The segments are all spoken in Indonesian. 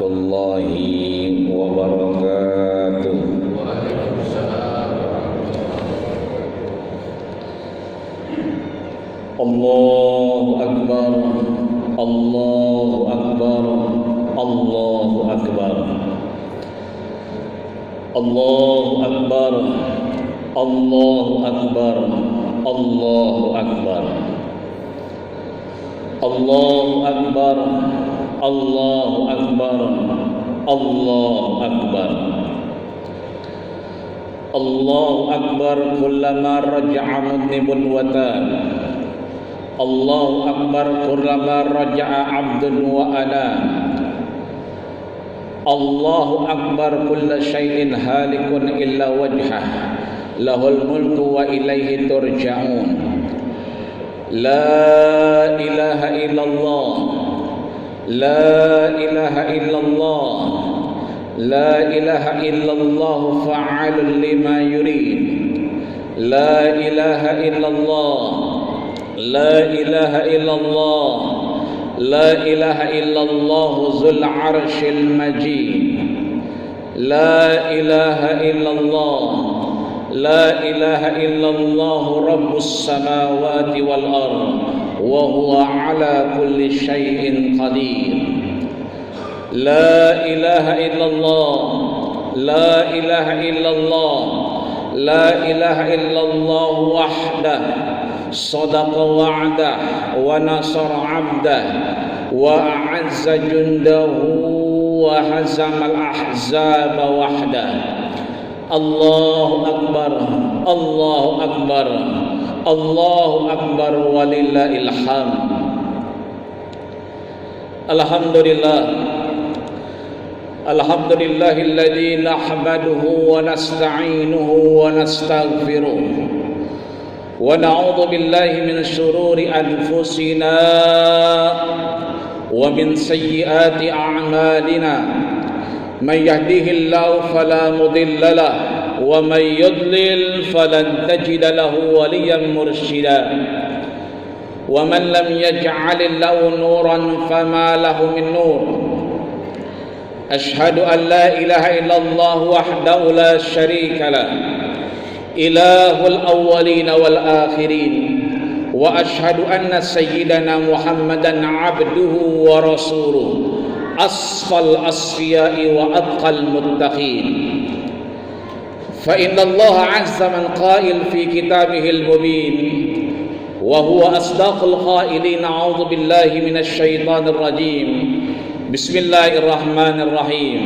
warahmatullahi wabarakatuh. Allahu Akbar, Allahu Akbar, Allahu Akbar, Allahu Akbar, Allahu Akbar, Allahu Akbar, Allahu Akbar, Allahu Akbar, Allahu Akbar, Allahu Akbar. Kullama raja'a mudnibun wa tab, Allahu Akbar. Kullama raja'a abdun wa ana, Allahu Akbar. Kulla syai'in halikun illa wajhah, lahul mulku wa ilaihi turja'un. La ilaha illallah, la ilaha illallah, la ilaha illallah fa'alun lima yurid. La ilaha illallah, la ilaha illallah, la ilaha illallah zul arshil majid. La ilaha illallah, la ilaha illallah rabbus samawati wal ard wa huwa ala kulli syai'in qadir. La ilaha illallah, la ilaha illallah, la ilaha illallah wahdah sadaqa wa'dah wa nasara 'abdah wa a'azza jundahu wa hazamal ahzaba wahdah. Allahu Akbar, Allahu Akbar, Allahu Akbar walillahil hamd. Alhamdulillah, alhamdulillahilladzi nahmaduhu wa nasta'inuhu wa nastaghfiruh wa na'udzu billahi min shururi anfusina wa min sayyiati a'malina. من يهده الله فلا مضل له ومن يضلل فلن تجد له وليا مرشدا ومن لم يجعل له نورا فما له من نور. أشهد أن لا إله إلا الله وحده لا شريك له إله الأولين والآخرين وأشهد أن سيدنا محمدا عبده ورسوله أصفى الأصفياء وأتقى المتقين. فإن الله عز من قائل في كتابه المبين وهو أصدق القائلين. أعوذ بالله من الشيطان الرجيم. بسم الله الرحمن الرحيم.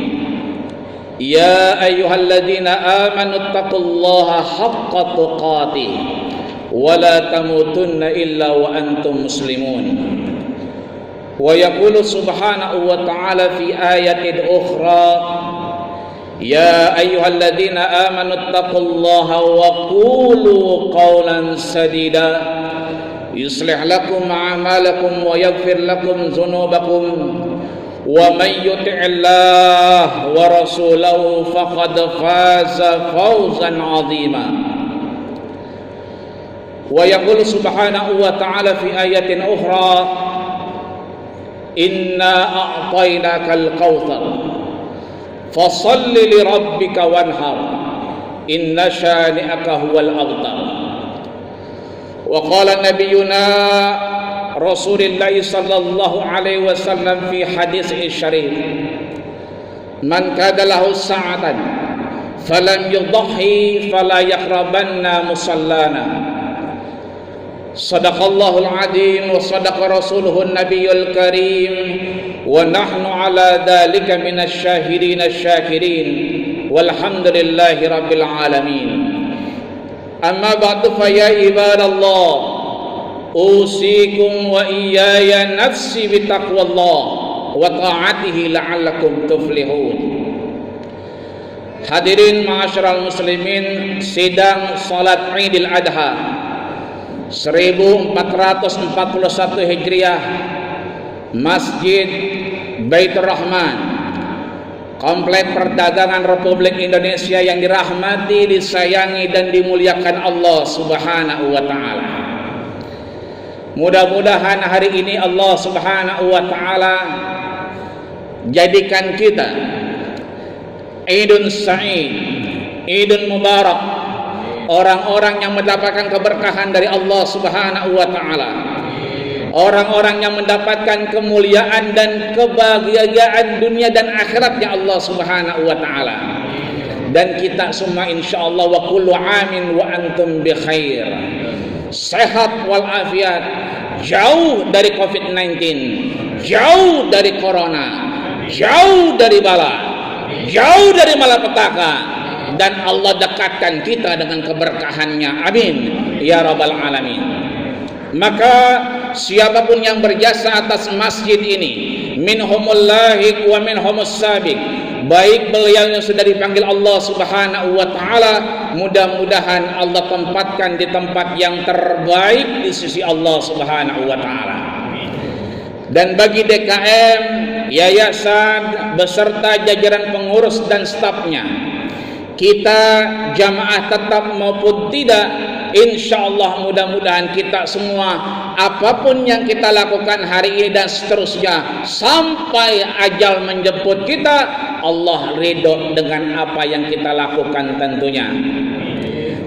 يا أيها الذين آمنوا اتقوا الله حق تقاته ولا تموتن إلا وأنتم مسلمون. ويقول سبحانه وتعالى في آية أخرى يا أيها الذين آمنوا اتقوا الله وقولوا قولا سديدا يصلح لكم أعمالكم ويغفر لكم ذنوبكم ومن يطع الله ورسوله فقد فاز فوزا عظيما. ويقول سبحانه وتعالى في آية أخرى إنا أعطيناك الكوثر فصل لربك وانحر إن شانئك هو الأبتر. وقال نبينا رسول الله صلى الله عليه وسلم في حديث الشريف من كان له ساعة فلم يضحي فلا يقربن مصلانا. صدق الله العظيم وصدق رسوله النبي الكريم ونحن على ذلك من الشاهدين الشاكرين والحمد لله رب العالمين. أما بعد فيا عباد الله أوصيكم وإياي نفسي بتقوى الله وطاعته لعلكم تفلحون. Hadirin ma'asyiral muslimin, sidang salat Idul Adha 1441 Hijriah, Masjid Baitur Rahman, Komplek Perdagangan Republik Indonesia yang dirahmati, disayangi dan dimuliakan Allah Subhanahu wa taala. Mudah-mudahan hari ini Allah Subhanahu wa taala jadikan kita Idun Sa'id, Idun Mubarak, orang-orang yang mendapatkan keberkahan dari Allah Subhanahu wa taala, orang-orang yang mendapatkan kemuliaan dan kebahagiaan dunia dan akhiratnya Allah Subhanahu wa taala. Dan kita semua insyaallah wa kullu amin wa antum bi khair, sehat wal afiat, jauh dari COVID-19, jauh dari corona, jauh dari bala, jauh dari malapetaka, dan Allah dekatkan kita dengan keberkahannya, amin ya rabbal alamin. Maka siapapun yang berjasa atas masjid ini, minhumul lahiq wa minhumus sabiq, baik beliau yang sudah dipanggil Allah Subhanahu wa taala, mudah-mudahan Allah tempatkan di tempat yang terbaik di sisi Allah Subhanahu wa taala. Dan bagi DKM, yayasan beserta jajaran pengurus dan stafnya, kita jamaah tetap maupun tidak, insyaallah mudah-mudahan kita semua apapun yang kita lakukan hari ini dan seterusnya sampai ajal menjemput kita, Allah ridho dengan apa yang kita lakukan tentunya.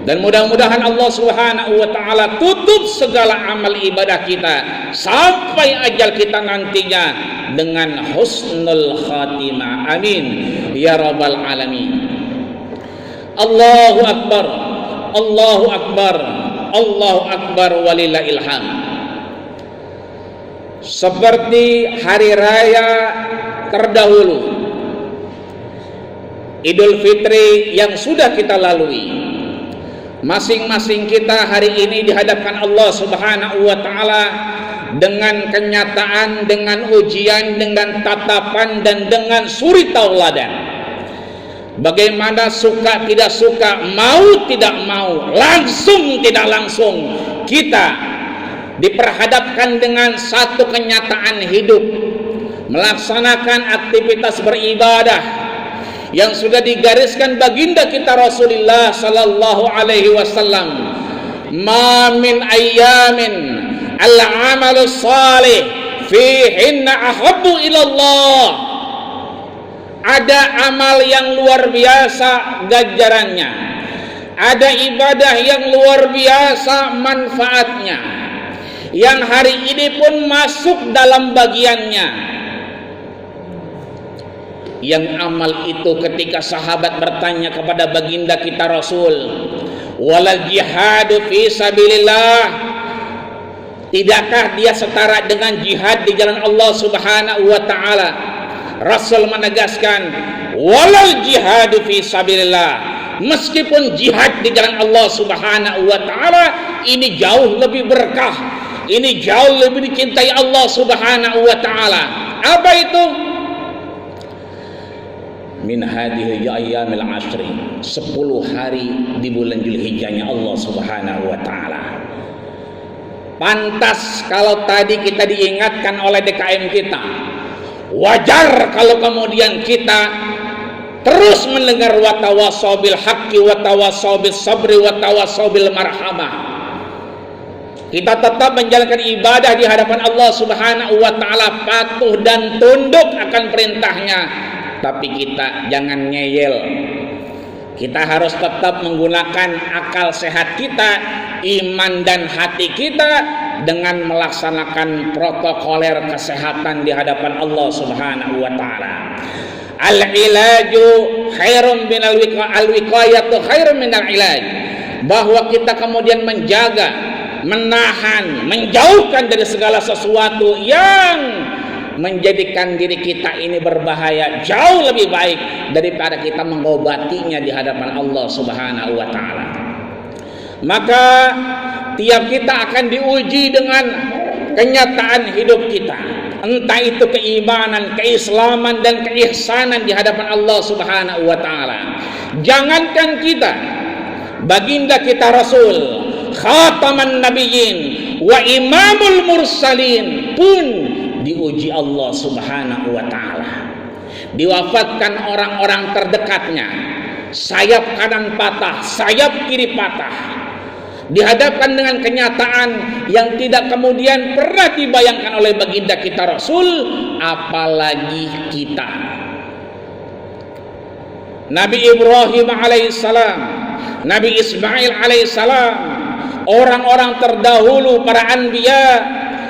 Dan mudah-mudahan Allah Subhanahu wa taala tutup segala amal ibadah kita sampai ajal kita nantinya dengan husnul khatimah, amin ya rabbal alamin. Allahu akbar, Allahu akbar, Allahu akbar walillahil hamd. Seperti hari raya terdahulu Idul Fitri yang sudah kita lalui, masing-masing kita hari ini dihadapkan Allah Subhanahu wa taala dengan kenyataan, dengan ujian, dengan tatapan, dan dengan suri tauladan. Bagaimana suka tidak suka, mau tidak mau, langsung tidak langsung, kita diperhadapkan dengan satu kenyataan hidup, melaksanakan aktivitas beribadah yang sudah digariskan baginda kita Rasulullah sallallahu alaihi wasallam. Ma min ayyamin al-amalu salih fihinna ahabbu ilallah. Ada amal yang luar biasa ganjarannya, ada ibadah yang luar biasa manfaatnya, yang hari ini pun masuk dalam bagiannya. Yang amal itu ketika sahabat bertanya kepada baginda kita Rasul, walal jihadu fi sabilillah, tidakkah dia setara dengan jihad di jalan Allah Subhanahu wa taala? Rasul menegaskan, walal jihadu fi sabilillah, meskipun jihad di jalan Allah Subhanahu wa taala ini jauh lebih berkah, ini jauh lebih dicintai Allah Subhanahu wa taala. Apa itu? Min hadhihi ayyamil ashri, 10 hari di bulan Zulhijjahnya Allah Subhanahu wa taala. Pantas kalau tadi kita diingatkan oleh DKM kita, wajar kalau kemudian kita terus mendengar wa tawassaw bil haqqi wa tawassaw bis sabri wa tawassaw bil marhamah. Kita tetap menjalankan ibadah di hadapan Allah Subhanahu wa taala, patuh dan tunduk akan perintahnya. Tapi kita jangan ngeyel. Kita harus tetap menggunakan akal sehat kita, iman dan hati kita dengan melaksanakan protokoler kesehatan di hadapan Allah Subhanahu wa taala. Al-ilaju khairun minal al-wiqayatu khairun minal ilaj. Bahwa kita kemudian menjaga, menahan, menjauhkan dari segala sesuatu yang menjadikan diri kita ini berbahaya jauh lebih baik daripada kita mengobatinya di hadapan Allah Subhanahu wa taala. Maka tiap kita akan diuji dengan kenyataan hidup kita, entah itu keimanan, keislaman dan keihsanan di hadapan Allah Subhanahu wa taala. Jangankan kita, baginda kita Rasul, khataman nabiyyin wa imamul mursalin pun diuji Allah Subhanahu wa taala. Diwafatkan orang-orang terdekatnya, sayap kanan patah, sayap kiri patah. dihadapkan dengan kenyataan yang tidak kemudian pernah dibayangkan oleh baginda kita Rasul, apalagi kita. Nabi Ibrahim alaihissalam, Nabi Ismail alaihissalam, orang-orang terdahulu, para anbiya,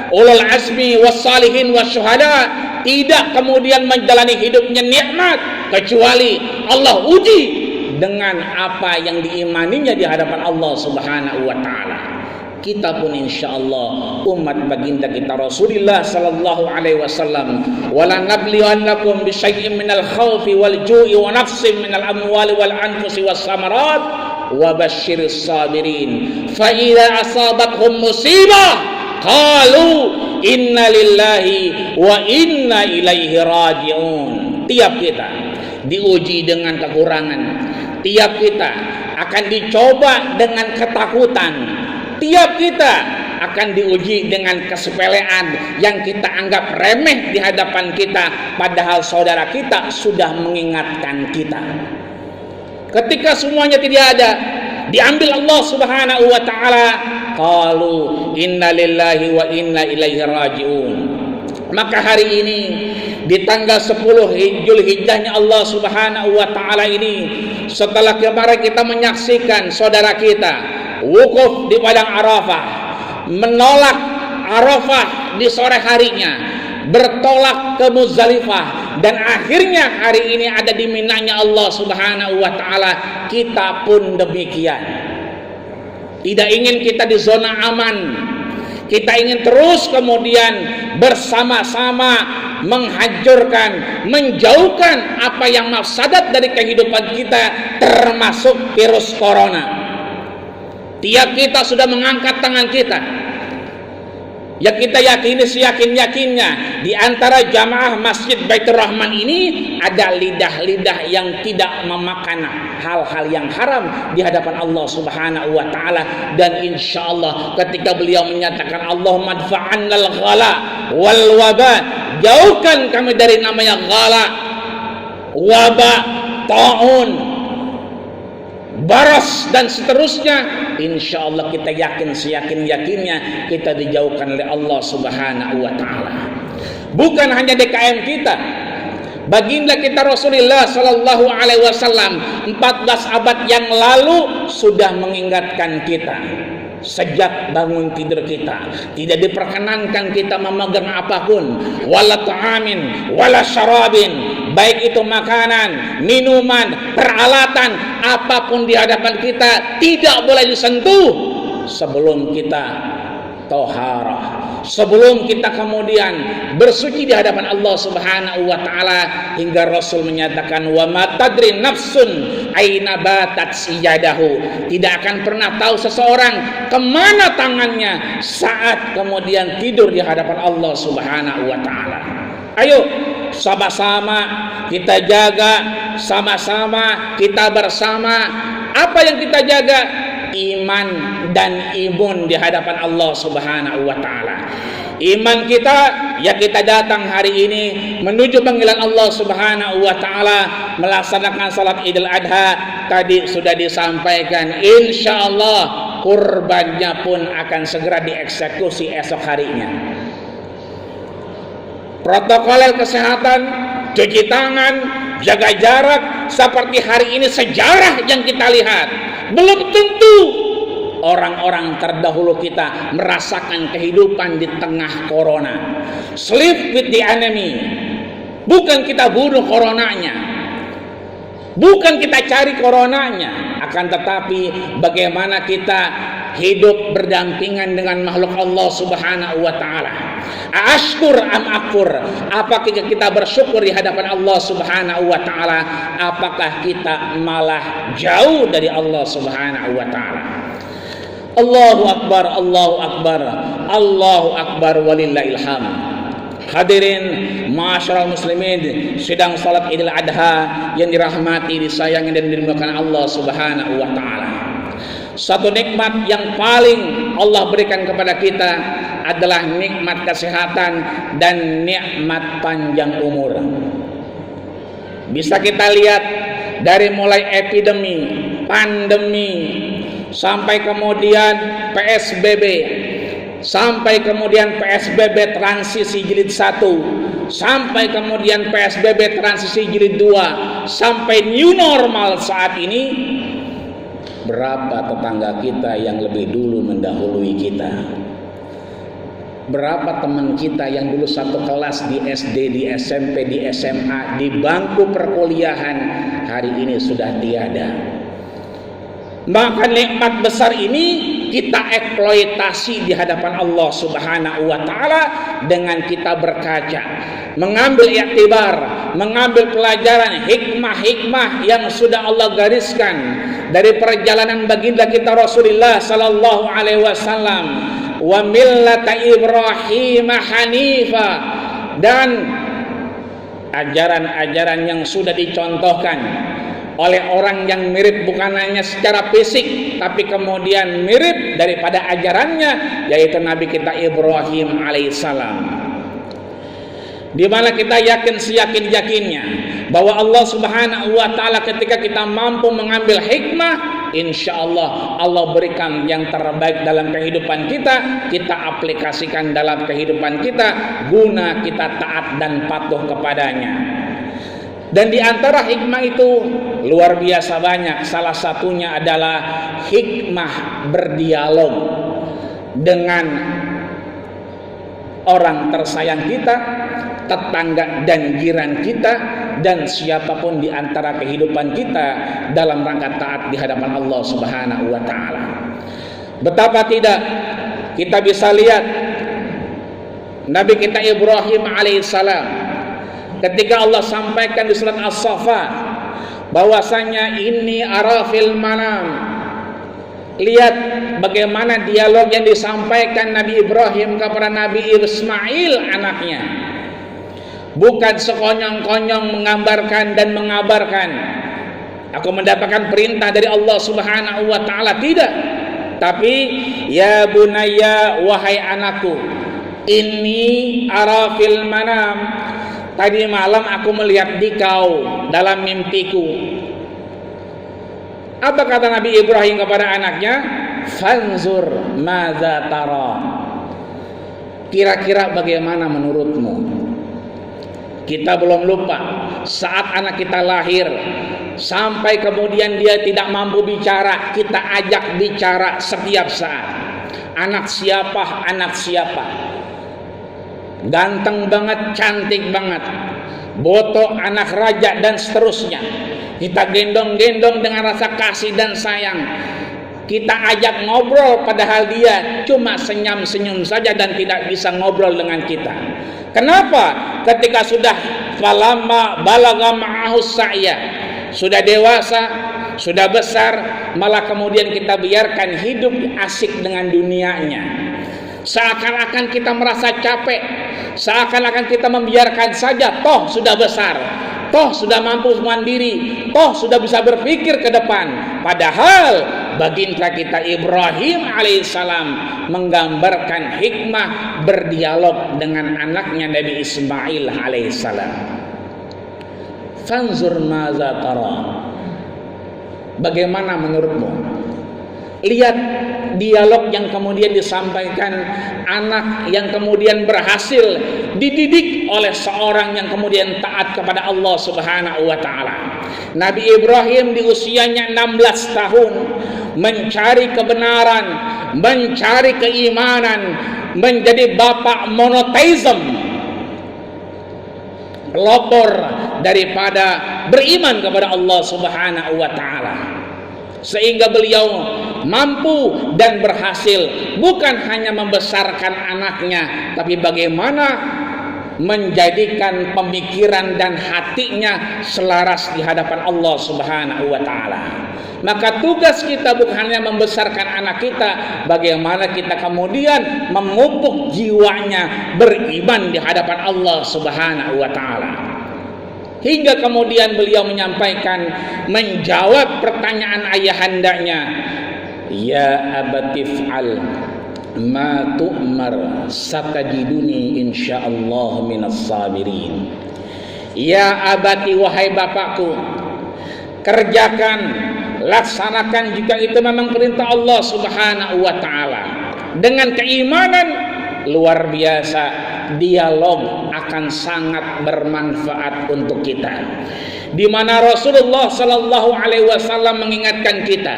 ulul azmi wassalihin wasyuhada, tidak kemudian menjalani hidupnya nikmat kecuali Allah uji dengan apa yang diimaninya di hadapan Allah Subhanahu wa taala. Kita pun insyaallah umat baginda kita Rasulullah sallallahu alaihi wasallam, wala nabluwannakum bisyai'in minal khaufi wal ju'i wa nafsin minal amwali wal anfusi was samarat wa basyiris sabirin fa idza asabathum musibah qalu inna lillahi wa inna ilaihi raji'un. Tiap kita diuji dengan kekurangan, tiap kita akan dicoba dengan ketakutan, tiap kita akan diuji dengan kesepelean yang kita anggap remeh di hadapan kita, padahal saudara kita sudah mengingatkan kita. Ketika semuanya tidak ada, diambil Allah Subhanahu wa taala, qalu inna lillahi wa inna ilaihi raji'un. Maka hari ini di tanggal 10 Zulhijjahnya Allah Subhanahu wa taala ini, setelah kemarin kita menyaksikan saudara kita wukuf di padang Arafah, menolak Arafah di sore harinya, bertolak ke Muzdalifah, dan akhirnya hari ini ada di Minanya Allah Subhanahu wa taala, kita pun demikian. Tidak ingin kita di zona aman, kita ingin terus kemudian bersama-sama menghancurkan, menjauhkan apa yang mafsadat dari kehidupan kita, termasuk virus corona. Tiap kita sudah mengangkat tangan kita. Yang kita yakini seyakin-yakinnya, di antara jamaah Masjid Baitur Rahman ini ada lidah-lidah yang tidak memakan hal-hal yang haram di hadapan Allah Subhanahu wa taala, dan insyaallah ketika beliau menyatakan Allahumma adfa'annal ghala wal waba, jauhkan kami dari namanya ghala, waba, taun, baras dan seterusnya, insyaallah kita yakin seyakin-yakinnya kita dijauhkan oleh Allah Subhanahu wa taala. Bukan hanya DKM kita, baginda kita Rasulullah sallallahu alaihi wasallam 14 abad yang lalu sudah mengingatkan kita. Sejak bangun tidur kita tidak diperkenankan kita memegang apapun, wala ta'amin wala syarabin, baik itu makanan, minuman, peralatan, apapun di hadapan kita tidak boleh disentuh sebelum kita taharah, sebelum kita kemudian bersuci di hadapan Allah Subhanahu wa taala, hingga Rasul menyatakan wa ma tadri nafsun aina batat siyadahu, tidak akan pernah tahu seseorang kemana tangannya saat kemudian tidur di hadapan Allah Subhanahu wa taala. Ayo sama-sama kita jaga, sama-sama kita bersama. Apa yang kita jaga? Iman dan imun di hadapan Allah Subhanahu wa taala. Iman kita, ya kita datang hari ini menuju panggilan Allah Subhanahu wa taala, melaksanakan salat Idul Adha. Tadi sudah disampaikan, insyaallah kurbannya pun akan segera dieksekusi esok harinya. Protokol kesehatan, cuci tangan, jaga jarak, seperti hari ini sejarah yang kita lihat, belum tentu orang-orang terdahulu kita merasakan kehidupan di tengah corona. Sleep with the enemy. Bukan kita bunuh coronanya, bukan kita cari coronanya, akan tetapi bagaimana kita hidup berdampingan dengan makhluk Allah Subhanahu wa taala. Ashkur am akfur, apakah kita bersyukur di hadapan Allah Subhanahu wa taala, apakah kita malah jauh dari Allah Subhanahu wa taala. Allahu akbar, Allahu akbar, Allahu akbar, walillahil hamd. Hadirin ma'asyiral muslimin, sidang salat Idul Adha yang dirahmati, disayangi dan dimuliakan Allah Subhanahu wa taala. Satu nikmat yang paling Allah berikan kepada kita adalah nikmat kesehatan dan nikmat panjang umur. Bisa kita lihat dari mulai epidemi, pandemi, sampai kemudian PSBB, sampai kemudian PSBB transisi jilid 1, sampai kemudian PSBB transisi jilid 2, sampai new normal saat ini, berapa tetangga kita yang lebih dulu mendahului kita? Berapa teman kita yang dulu satu kelas di SD, di SMP, di SMA, di bangku perkuliahan, hari ini sudah tiada. Maka nikmat besar ini kita eksploitasi di hadapan Allah Subhanahu wa taala dengan kita berkaca, mengambil iktibar, mengambil pelajaran hikmah-hikmah yang sudah Allah gariskan dari perjalanan baginda kita Rasulullah sallallahu alaihi wasallam, wa millata Ibrahim hanifa, dan ajaran-ajaran yang sudah dicontohkan oleh orang yang mirip bukan hanya secara fisik tapi kemudian mirip daripada ajarannya, yaitu Nabi kita Ibrahim alaihissalam, di mana kita yakin seyakin-yakinnya bahwa Allah Subhanahu wa taala ketika kita mampu mengambil hikmah, insya Allah Allah berikan yang terbaik dalam kehidupan kita, kita aplikasikan dalam kehidupan kita guna kita taat dan patuh kepadanya. Dan di antara hikmah itu luar biasa banyak. Salah satunya adalah hikmah berdialog dengan orang tersayang kita, tetangga dan jiran kita, dan siapapun di antara kehidupan kita dalam rangka taat di hadapan Allah Subhanahu wa taala. Betapa tidak kita bisa lihat Nabi kita Ibrahim alaihissalam ketika Allah sampaikan di surat As-Saffat bahwasanya ini arafil manam. Lihat bagaimana dialog yang disampaikan Nabi Ibrahim kepada Nabi Ismail anaknya. Bukan sekonyong-konyong menggambarkan dan mengabarkan aku mendapatkan perintah dari Allah Subhanahu wa taala, tidak. Tapi ya bunayya, wahai anakku, ini arafil manam, tadi malam aku melihat dikau dalam mimpiku. Apa kata Nabi Ibrahim kepada anaknya? Fanzur madza tara. Kira-kira bagaimana menurutmu? Kita belum lupa saat anak kita lahir sampai kemudian dia tidak mampu bicara, kita ajak bicara setiap saat. Anak siapa? Anak siapa? Ganteng banget, cantik banget, botok, anak raja, dan seterusnya. Kita gendong-gendong dengan rasa kasih dan sayang. Kita ajak ngobrol padahal dia cuma senyum-senyum saja dan tidak bisa ngobrol dengan kita. Kenapa? Ketika sudah falamma balagha ma'ahus sa'ya, sudah dewasa, sudah besar, malah kemudian kita biarkan hidup asik dengan dunianya. Seakan-akan kita merasa capek, seakan-akan kita membiarkan saja, toh sudah besar, toh sudah mampu mandiri, toh sudah bisa berpikir ke depan. Padahal baginda kita Ibrahim alaihissalam menggambarkan hikmah berdialog dengan anaknya Nabi Ismail alaihissalam. Fanzur maza tara. Bagaimana menurutmu? Lihat dialog yang kemudian disampaikan anak yang kemudian berhasil dididik oleh seorang yang kemudian taat kepada Allah Subhanahu wa taala. Nabi Ibrahim di usianya 16 tahun mencari kebenaran, mencari keimanan, menjadi bapak monoteism, pelopor daripada beriman kepada Allah Subhanahu wa taala. Sehingga beliau mampu dan berhasil bukan hanya membesarkan anaknya, tapi bagaimana menjadikan pemikiran dan hatinya selaras di hadapan Allah Subhanahu wa taala. Maka tugas kita bukan hanya membesarkan anak kita, bagaimana kita kemudian memupuk jiwanya beriman di hadapan Allah Subhanahu wa taala. Hingga kemudian beliau menyampaikan, menjawab pertanyaan ayahandanya, ya abatif'al ma tu'mar satajiduni insyaallah minas sabirin. Ya abati, wahai bapakku, kerjakan, laksanakan jika itu memang perintah Allah Subhanahu wa taala. Dengan keimanan luar biasa, dialog akan sangat bermanfaat untuk kita. Di mana Rasulullah sallallahu alaihi wasallam mengingatkan kita,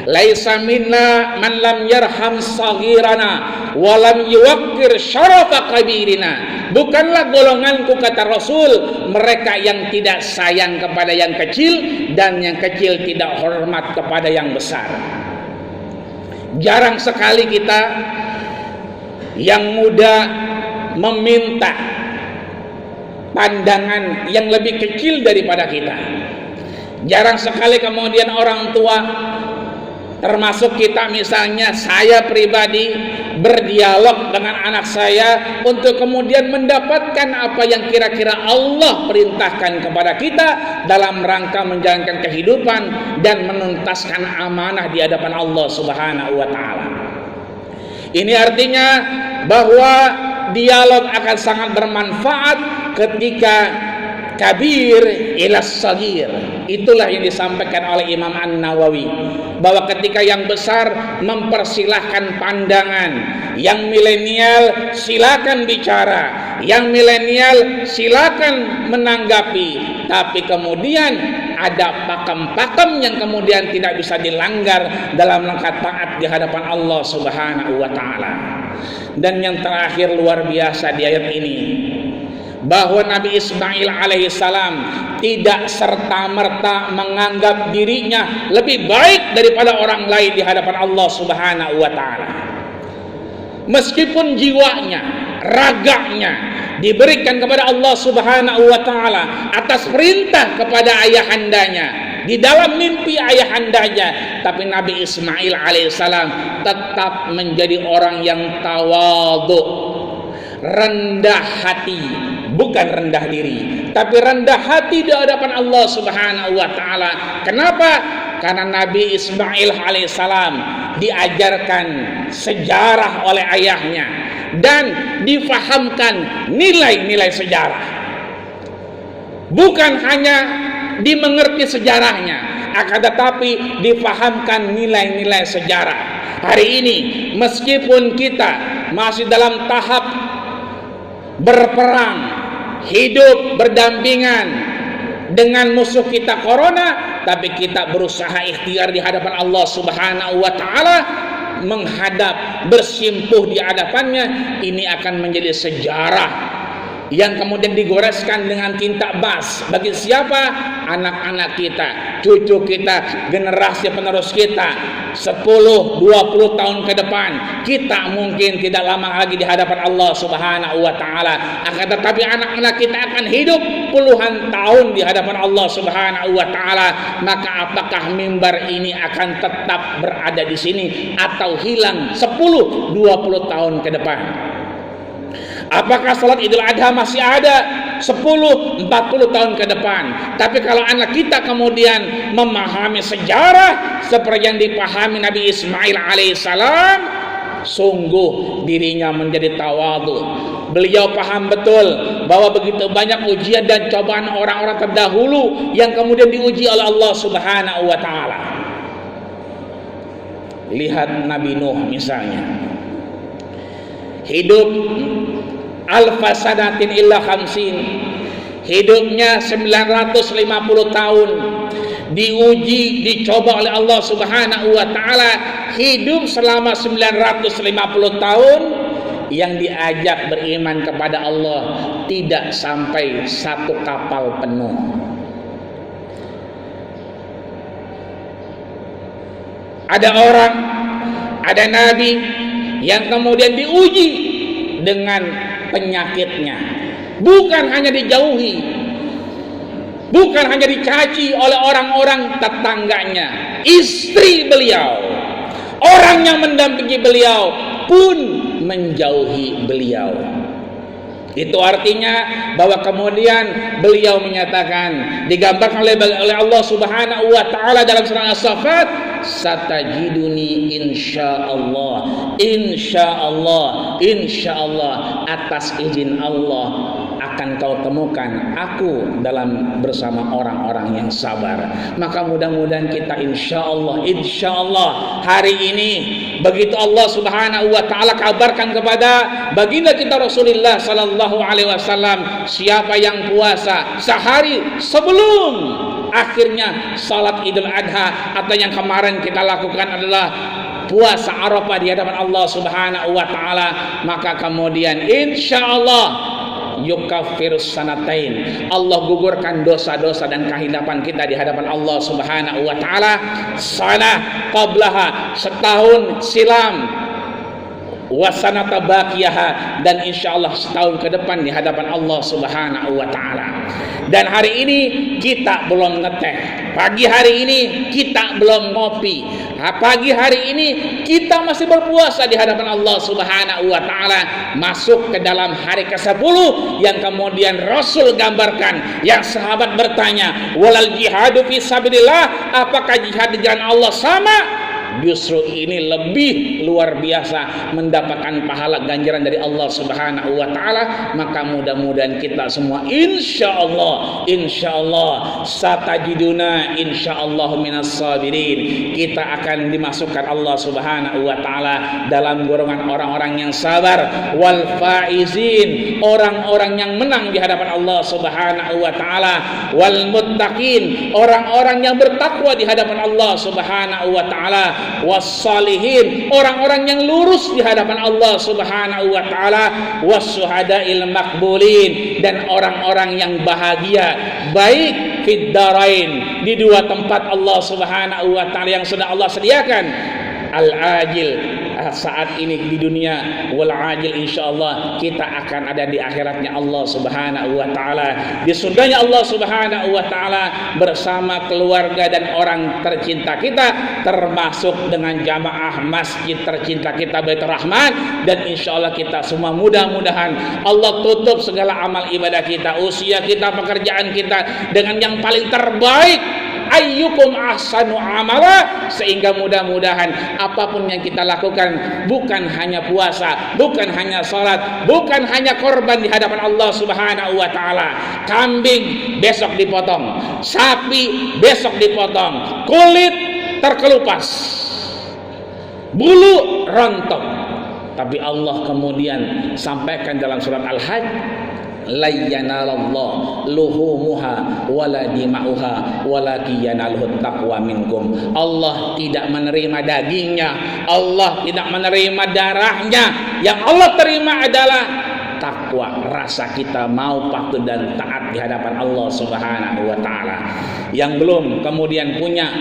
laisa minna man lam yarham saghirana wa lam yuwaqqir syarafa kabirina. Bukanlah golonganku, kata Rasul, mereka yang tidak sayang kepada yang kecil dan yang kecil tidak hormat kepada yang besar. Jarang sekali kita yang muda meminta pandangan yang lebih kecil daripada kita. Jarang sekali kemudian orang tua, termasuk kita misalnya, saya pribadi berdialog dengan anak saya untuk kemudian mendapatkan apa yang kira-kira Allah perintahkan kepada kita dalam rangka menjalankan kehidupan dan menuntaskan amanah di hadapan Allah Subhanahu wa taala. Ini artinya bahwa dialog akan sangat bermanfaat ketika kabir ilas sagir. Itulah yang disampaikan oleh Imam An-Nawawi, bahwa ketika yang besar mempersilahkan pandangan, yang milenial silakan bicara, yang milenial silakan menanggapi, tapi kemudian ada pakem-pakem yang kemudian tidak bisa dilanggar dalam rangka taat di hadapan Allah Subhanahu wa taala. Dan yang terakhir luar biasa di ayat ini, bahwa Nabi Ismail alaihissalam tidak serta-merta menganggap dirinya lebih baik daripada orang lain di hadapan Allah Subhanahu wa taala. Meskipun jiwanya, raganya diberikan kepada Allah Subhanahu wa taala atas perintah kepada ayahandanya, di dalam mimpi ayahandanya, tapi Nabi Ismail alaihissalam tetap menjadi orang yang tawadhu, rendah hati, bukan rendah diri, tapi rendah hati di hadapan Allah Subhanahu wa taala. Kenapa? Karena Nabi Ismail alaihissalam diajarkan sejarah oleh ayahnya dan difahamkan nilai-nilai sejarah. Bukan hanya dimengerti sejarahnya, akan tetapi difahamkan nilai-nilai sejarah. Hari ini meskipun kita masih dalam tahap berperang, hidup berdampingan dengan musuh kita corona, tapi kita berusaha ikhtiar di hadapan Allah Subhanahu wa taala, menghadap, bersimpuh di hadapannya. Ini akan menjadi sejarah yang kemudian digoreskan dengan tinta bas bagi siapa? Anak-anak kita, cucu kita, generasi penerus kita 10-20 tahun ke depan. Kita mungkin tidak lama lagi di hadapan Allah Subhanahu wa taala, akan tetapi anak-anak kita akan hidup puluhan tahun di hadapan Allah Subhanahu wa taala. Maka apakah mimbar ini akan tetap berada di sini atau hilang 10-20 tahun ke depan? Apakah salat Idul Adha masih ada 10-40 tahun ke depan? Tapi kalau anak kita kemudian memahami sejarah seperti yang dipahami Nabi Ismail alaihissalam, sungguh dirinya menjadi tawadhu. Beliau paham betul bahwa begitu banyak ujian dan cobaan orang-orang terdahulu yang kemudian diuji oleh Allah Subhanahu wa taala. Lihat Nabi Nuh misalnya, hidup alfa sanatin illa khamsin, hidupnya 950 tahun, diuji, dicoba oleh Allah Subhanahu wa taala, hidup selama 950 tahun, yang diajak beriman kepada Allah tidak sampai satu kapal penuh. Ada orang, ada nabi yang kemudian diuji dengan penyakitnya, bukan hanya dijauhi, bukan hanya dicaci oleh orang-orang tetangganya, istri beliau, orang yang mendampingi beliau pun menjauhi beliau. Itu artinya bahwa kemudian beliau menyatakan, digambarkan oleh Allah Subhanahu wa taala dalam surah As-Saffat, satajiduni insyaallah, insyaallah, insyaallah, atas izin Allah akan kau temukan aku dalam bersama orang-orang yang sabar. Maka mudah-mudahan kita insya Allah hari ini begitu Allah Subhanahu wa taala kabarkan kepada baginda kita Rasulullah sallallahu alaihi wasallam, siapa yang puasa sehari sebelum akhirnya salat Idul Adha, atau yang kemarin kita lakukan adalah puasa Arafah di hadapan Allah Subhanahu wa taala, maka kemudian insyaallah yukaffirus sanatain, Allah gugurkan dosa-dosa dan kehilapan kita di hadapan Allah Subhanahu wa taala sanah qablaha, setahun silam, wasanata baqiyaha, dan insyaallah setahun ke depan di hadapan Allah Subhanahu wa taala. Dan hari ini kita belum ngeteh, pagi hari ini kita belum ngopi, pagi hari ini kita masih berpuasa di hadapan Allah Subhanahu wa taala, masuk ke dalam hari ke-10 yang kemudian Rasul gambarkan, yang sahabat bertanya, walal jihadu fi sabilillah, apakah jihad di jalan Allah sama? Justru ini lebih luar biasa mendapatkan pahala ganjaran dari Allah Subhanahu wa taala. Maka mudah-mudahan kita semua insyaallah satajiduna insyaallah minas sabirin, kita akan dimasukkan Allah Subhanahu wa taala dalam golongan orang-orang yang sabar, wal faizin, orang-orang yang menang di hadapan Allah Subhanahu wa taala, wal muttaqin, orang-orang yang bertakwa di hadapan Allah Subhanahu wa taala, wassalihin, orang-orang yang lurus di hadapan Allah Subhanahu wa taala, wassuhadail maqbulin, dan orang-orang yang bahagia baik fid darain, di dua tempat Allah Subhanahu wa taala yang sudah Allah sediakan, al-ajil saat ini di dunia, wal ajil insyaallah kita akan ada di akhiratnya Allah Subhanahu wa taala, di surganya Allah Subhanahu wa taala bersama keluarga dan orang tercinta kita, termasuk dengan jamaah masjid tercinta kita Baitur Rahman. Dan insyaallah kita semua mudah-mudahan Allah tutup segala amal ibadah kita, usia kita, pekerjaan kita dengan yang paling terbaik, ayyukum ahsanu amala, sehingga mudah-mudahan apapun yang kita lakukan, bukan hanya puasa, bukan hanya salat, bukan hanya korban di hadapan Allah Subhanahu wa taala, kambing besok dipotong, sapi besok dipotong, kulit terkelupas, bulu rontok, tapi Allah kemudian sampaikan dalam surat Al-Hajj, la yanalallahu luhumuha wala dima'uha walakin yanaluhut taqwa minkum. Allah tidak menerima dagingnya, Allah tidak menerima darahnya, yang Allah terima adalah takwa, rasa kita mau patuh dan taat di hadapan Allah Subhanahu wa taala. Yang belum kemudian punya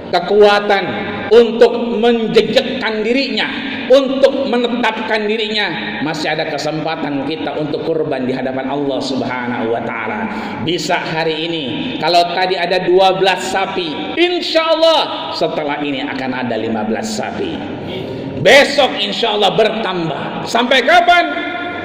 kekuatan untuk menjejakkan dirinya, untuk menetapkan dirinya, masih ada kesempatan kita untuk kurban di hadapan Allah Subhanahu wa taala. Bisa hari ini, kalau tadi ada 12 sapi, insyaallah setelah ini akan ada 15 sapi. Besok insyaallah bertambah. Sampai kapan?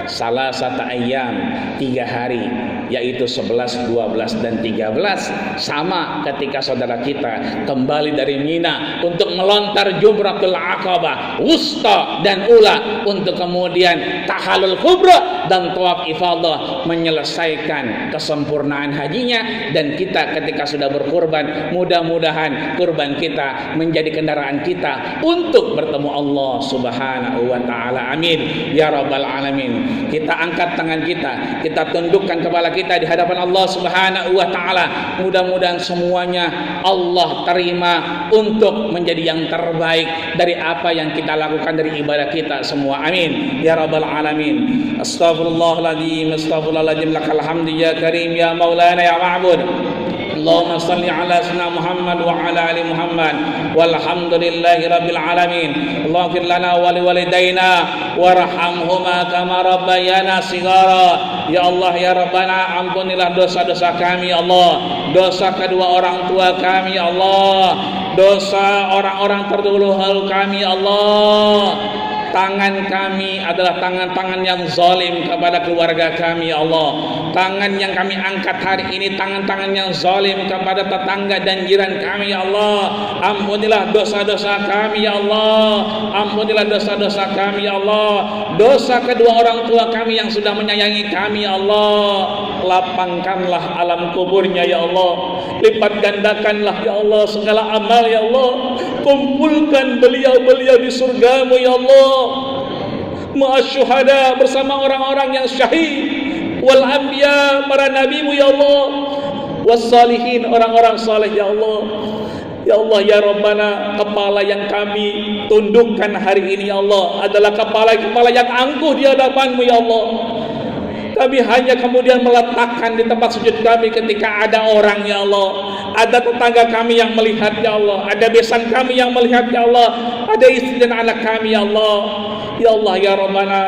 Salah satu ayam, 3 hari, yaitu 11, 12, dan 13. Sama ketika saudara kita kembali dari Mina untuk melontar Jumratul Aqabah Wusta dan Ula, untuk kemudian Tahallul Kubra dan Tawaf Ifadah, menyelesaikan kesempurnaan hajinya. Dan kita ketika sudah berkurban, mudah-mudahan kurban kita menjadi kendaraan kita untuk bertemu Allah Subhanahu wa taala. Amin ya rabbal alamin. Kita angkat tangan kita tundukkan kepala kita di hadapan Allah Subhanahu wa taala. Mudah-mudahan semuanya Allah terima untuk menjadi yang terbaik dari apa yang kita lakukan dari ibadah kita semua. Amin ya rabbal alamin. Astaghfirullahaladzim, astaghfirullahaladzim, lakal hamdu ya karim ya maulana ya ma'bud. Allahumma salli ala sayyidina Muhammad wa ala ali Muhammad walhamdulillahi rabbil alamin. Allahumma fir lana wa liwalidayna warhamhuma kama rabbayana shighara. Ya Allah ya Rabbana, ampunilah dosa-dosa kami ya Allah, dosa kedua orang tua kami ya Allah, dosa orang-orang terdahulu kami ya Allah. tangan kami adalah tangan-tangan yang zalim kepada keluarga kami ya Allah. Tangan yang kami angkat hari ini tangan-tangan yang zalim kepada tetangga dan jiran kami ya Allah. Ampunilah dosa-dosa kami ya Allah. Ampunilah dosa-dosa kami ya Allah. Dosa kedua orang tua kami yang sudah menyayangi kami ya Allah. Lapangkanlah alam kuburnya ya Allah. Lipat gandakanlah ya Allah segala amal ya Allah. Kumpulkan beliau-beliau di surgamu ya Allah, ma'asyuhada, bersama orang-orang yang syahid, wal anbiya, para nabimu ya Allah, wassalihin, orang-orang saleh ya Allah. Ya Allah ya Rabbana, kepala yang kami tundukkan hari ini ya Allah adalah kepala-kepala yang angkuh di hadapanmu ya Allah. Kami hanya kemudian meletakkan di tempat sujud kami ketika ada orang ya Allah, ada tetangga kami yang melihat ya Allah, ada besan kami yang melihat ya Allah, ada istri dan anak kami ya Allah. Ya Allah ya Rabbana,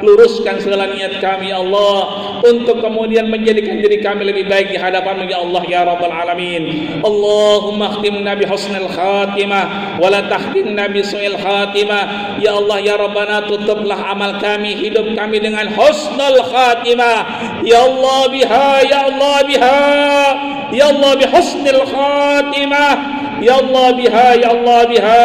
luruskan segala niat kami ya Allah untuk kemudian menjadikan diri kami lebih baik di hadapan-Mu ya Allah ya Rabbal Alamin. Allahumma khtimna bi husnil khatimah wa la tahtimna bi su'il khatimah. Ya Allah ya Rabbana, tutuplah amal kami, hidup kami dengan husnul khatimah. Ya Allah biha, ya Allah biha, ya Allah bi husnil khatimah. Ya Allah biha, ya Allah biha,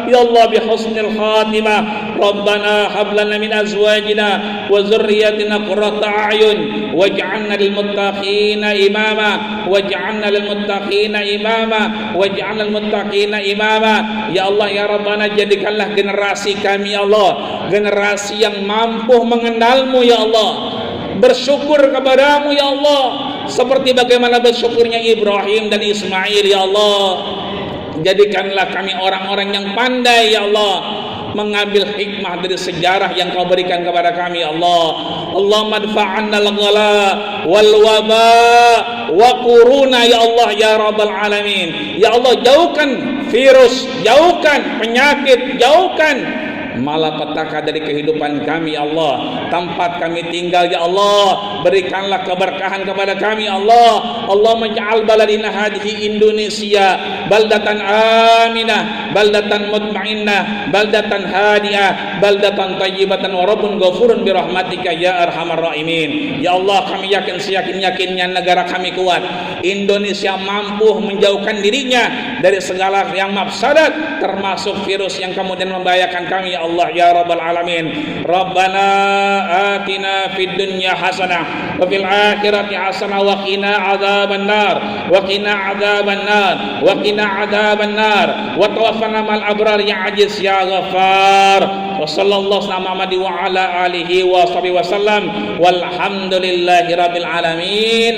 ya Allah bi husnil khatimah. Rabbana hab lana min azwajina wa dzurriyyatina qurrata a'yun waj'alna lil muttaqina imama waj'alna lil muttaqina imama waj'alna lil muttaqina imama. Ya Allah ya Rabbana, jadikanlah generasi kami ya Allah generasi yang mampu mengenalmu ya Allah, bersyukur kepadamu ya Allah seperti bagaimana bersyukurnya Ibrahim dan Ismail ya Allah. Jadikanlah kami orang-orang yang pandai ya Allah mengambil hikmah dari sejarah yang Kau berikan kepada kami ya Allah. Allahumma adfa'anna al-ghala wal waba wa quruna ya Allah ya Rabbal Alamin. Ya Allah, jauhkan virus, jauhkan penyakit, jauhkan malapetaka dari kehidupan kami ya Allah, tempat kami tinggal ya Allah, berikanlah keberkahan kepada kami ya Allah. Allahumma ja'al baladina hadhihi Indonesia baldatan aminah, baldatan mutmainnah, baldatan hadiah, baldatan tayyibatan wa rabbun ghafurun bi rahmatika ya arhamar rahimin. Ya Allah, kami yakin seyakin-yakinnya negara kami kuat. Indonesia mampu menjauhkan dirinya dari segala yang mafsadat, termasuk virus yang kemudian membahayakan kami ya Allah ya Rabbal Alamin. Rabbana atina fid dunya hasanah wa fil akhirati hasanah wa qina adzaban nar wa qina adzaban nar wa qina adzaban nar wa tawaffana mal abrar ya aziz ya ghafar. Wa sallallahu Muhammad wa ala alihi wa sahbihi wasallam walhamdulillahi rabbil alamin.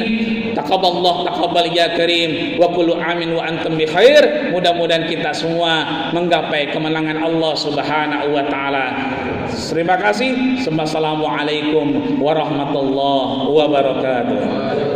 Taqabbalallahu taqabbal ya karim wa kullu amin wa antum bi khair. Mudah-mudahan kita semua menggapai kemenangan Allah Subhanahu wa taala. Terima kasih. Assalamualaikum warahmatullahi wabarakatuh.